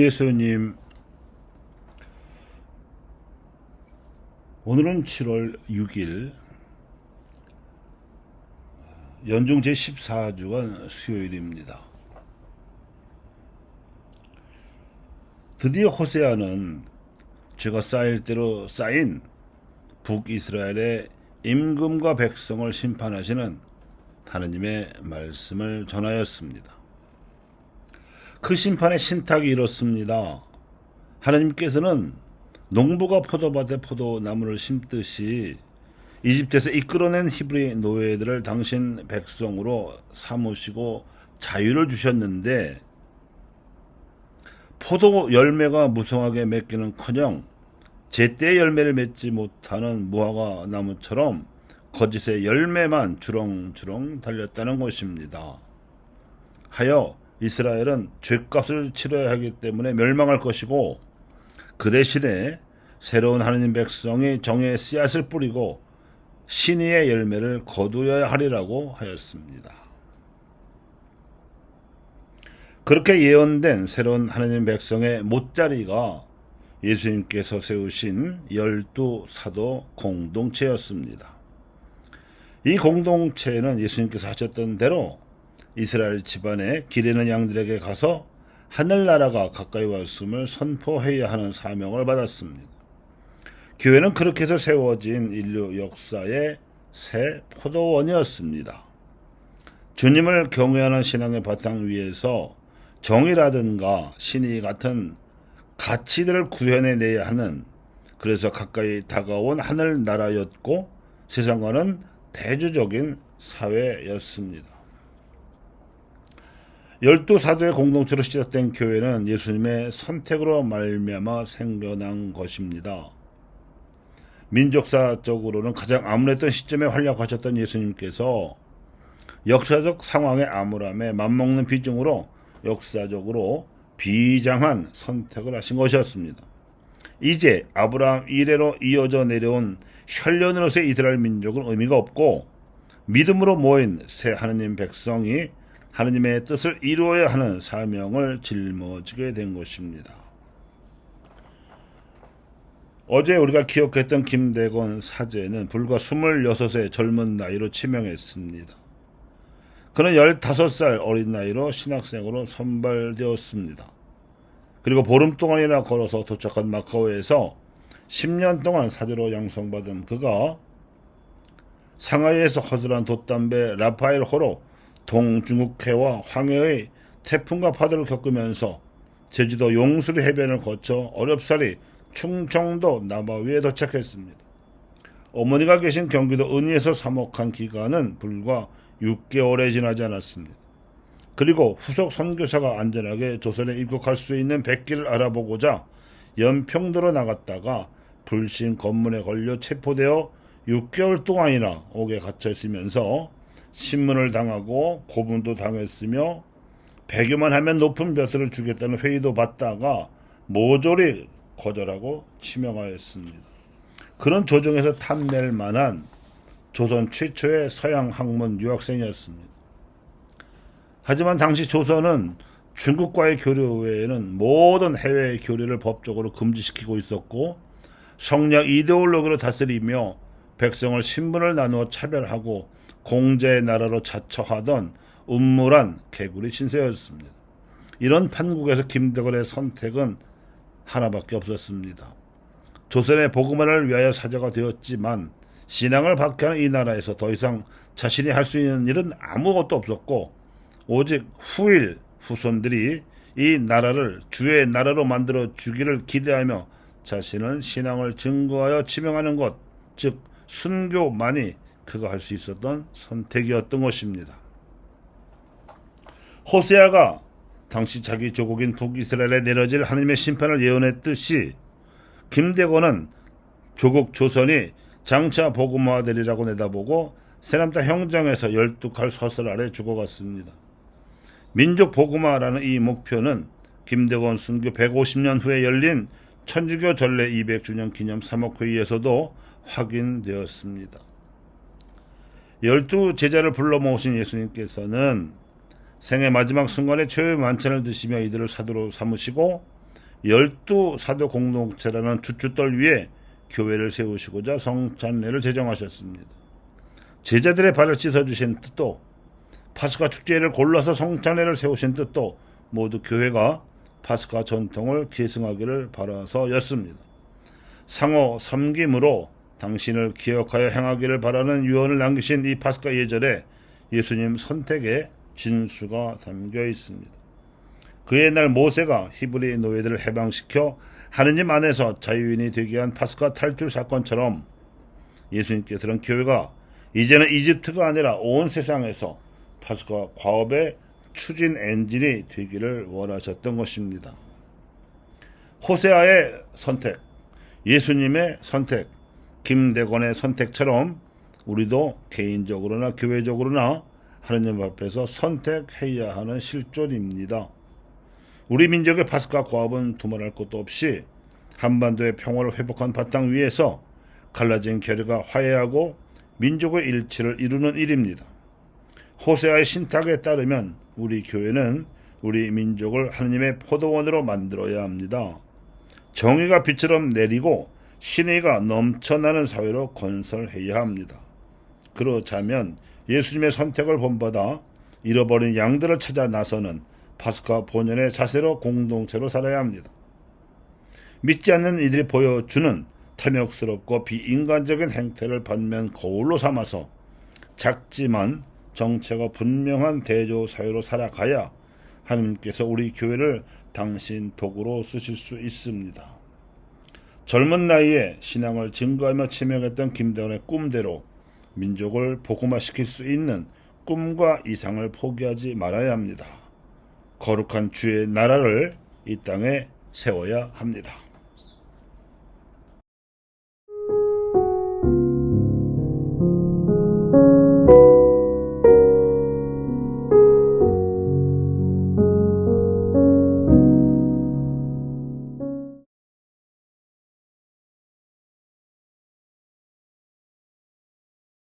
예수님, 오늘은 7월 6일 연중 제14주간 수요일입니다. 드디어 호세아는 죄가 쌓일 대로 쌓인 북이스라엘의 임금과 백성을 심판하시는 하느님의 말씀을 전하였습니다. 그 심판의 신탁이 이렇습니다. 하느님께서는 농부가 포도밭에 포도나무를 심듯이 이집트에서 이끌어낸 히브리 노예들을 당신 백성으로 삼으시고 자유를 주셨는데, 포도 열매가 무성하게 맺기는커녕 제때의 열매를 맺지 못하는 무화과 나무처럼 거짓의 열매만 주렁주렁 달렸다는 것입니다. 하여 이스라엘은 죄값을 치러야 하기 때문에 멸망할 것이고, 그 대신에 새로운 하느님 백성이 정의 씨앗을 뿌리고 신의의 열매를 거두어야 하리라고 하였습니다. 그렇게 예언된 새로운 하느님 백성의 못자리가 예수님께서 세우신 12사도 공동체였습니다. 이 공동체는 예수님께서 하셨던 대로 이스라엘 집안의 기르는 양들에게 가서 하늘나라가 가까이 왔음을 선포해야 하는 사명을 받았습니다. 교회는 그렇게 해서 세워진 인류 역사의 새 포도원이었습니다. 주님을 경외하는 신앙의 바탕 위에서 정의라든가 신의 같은 가치들을 구현해내야 하는, 그래서 가까이 다가온 하늘나라였고 세상과는 대조적인 사회였습니다. 12사도의 공동체로 시작된 교회는 예수님의 선택으로 말미암아 생겨난 것입니다. 민족사적으로는 가장 암울했던 시점에 활약하셨던 예수님께서 역사적 상황의 암울함에 맞먹는 비중으로 역사적으로 비장한 선택을 하신 것이었습니다. 이제 아브라함 이래로 이어져 내려온 혈련으로서의 이스라엘 민족은 의미가 없고, 믿음으로 모인 새 하느님 백성이 하느님의 뜻을 이루어야 하는 사명을 짊어지게 된 것입니다. 어제 우리가 기억했던 김대건 사제는 불과 26의 젊은 나이로 치명했습니다. 그는 15살 어린 나이로 신학생으로 선발되었습니다. 그리고 보름 동안이나 걸어서 도착한 마카오에서 10년 동안 사제로 양성받은 그가 상하이에서 허술한 돛담배 라파엘 호로 동중국해와 황해의 태풍과 파도를 겪으면서 제주도 용수리 해변을 거쳐 어렵사리 충청도 남아위에 도착했습니다. 어머니가 계신 경기도 은희에서 사목한 기간은 불과 6개월에 지나지 않았습니다. 그리고 후속 선교사가 안전하게 조선에 입국할 수 있는 백길을 알아보고자 연평도로 나갔다가 불신 검문에 걸려 체포되어 6개월 동안이나 옥에 갇혀 있으면서 신문을 당하고 고문도 당했으며 100여만 하면 높은 벼슬을 주겠다는 회의도 받다가 모조리 거절하고 치명하였습니다. 그런 조정에서 탐낼 만한 조선 최초의 서양 학문 유학생이었습니다. 하지만 당시 조선은 중국과의 교류 외에는 모든 해외 교류를 법적으로 금지시키고 있었고, 성략 이데올로기로 다스리며 백성을 신분을 나누어 차별하고 공자의 나라로 자처하던 음모란 개구리 신세였습니다. 이런 판국에서 김대건의 선택은 하나밖에 없었습니다. 조선의 복음화를 위하여 사자가 되었지만 신앙을 박해하는 이 나라에서 더 이상 자신이 할 수 있는 일은 아무것도 없었고, 오직 후손들이 이 나라를 주의 나라로 만들어 주기를 기대하며 자신은 신앙을 증거하여 지명하는 것, 즉 순교만이 그가 할 수 있었던 선택이었던 것입니다. 호세아가 당시 자기 조국인 북이스라엘에 내려질 하느님의 심판을 예언했듯이 김대건은 조국 조선이 장차 복음화되리라고 내다보고 새남자 형장에서 12칼 서슬 아래 죽어갔습니다. 민족 복음화라는 이 목표는 김대건 순교 150년 후에 열린 천주교 전례 200주년 기념 사목회의에서도 확인되었습니다. 12제자를 불러 모으신 예수님께서는 생애 마지막 순간에 최후의 만찬을 드시며 이들을 사도로 삼으시고 12사도 공동체라는 주춧돌 위에 교회를 세우시고자 성찬례를 제정하셨습니다. 제자들의 발을 씻어주신 뜻도, 파스카 축제를 골라서 성찬례를 세우신 뜻도 모두 교회가 파스카 전통을 계승하기를 바라서였습니다. 상호 섬김으로 당신을 기억하여 행하기를 바라는 유언을 남기신 이 파스카 예절에 예수님 선택의 진수가 담겨 있습니다. 그의 날 모세가 히브리 노예들을 해방시켜 하느님 안에서 자유인이 되게 한 파스카 탈출 사건처럼 예수님께서는 교회가 이제는 이집트가 아니라 온 세상에서 파스카 과업의 추진 엔진이 되기를 원하셨던 것입니다. 호세아의 선택, 예수님의 선택, 김대건의 선택처럼 우리도 개인적으로나 교회적으로나 하느님 앞에서 선택해야 하는 실존입니다. 우리 민족의 파스카 과업은 두말할 것도 없이 한반도의 평화를 회복한 바탕 위에서 갈라진 결의가 화해하고 민족의 일치를 이루는 일입니다. 호세아의 신탁에 따르면 우리 교회는 우리 민족을 하느님의 포도원으로 만들어야 합니다. 정의가 빛처럼 내리고 신의가 넘쳐나는 사회로 건설해야 합니다. 그렇자면 예수님의 선택을 본받아 잃어버린 양들을 찾아 나서는 파스카 본연의 자세로 공동체로 살아야 합니다. 믿지 않는 이들이 보여주는 탐욕스럽고 비인간적인 행태를 반면 거울로 삼아서 작지만 정체가 분명한 대조사회로 살아가야 하나님께서 우리 교회를 당신 도구로 쓰실 수 있습니다. 젊은 나이에 신앙을 증거하며 치명했던 김대건의 꿈대로 민족을 복음화시킬 수 있는 꿈과 이상을 포기하지 말아야 합니다. 거룩한 주의 나라를 이 땅에 세워야 합니다.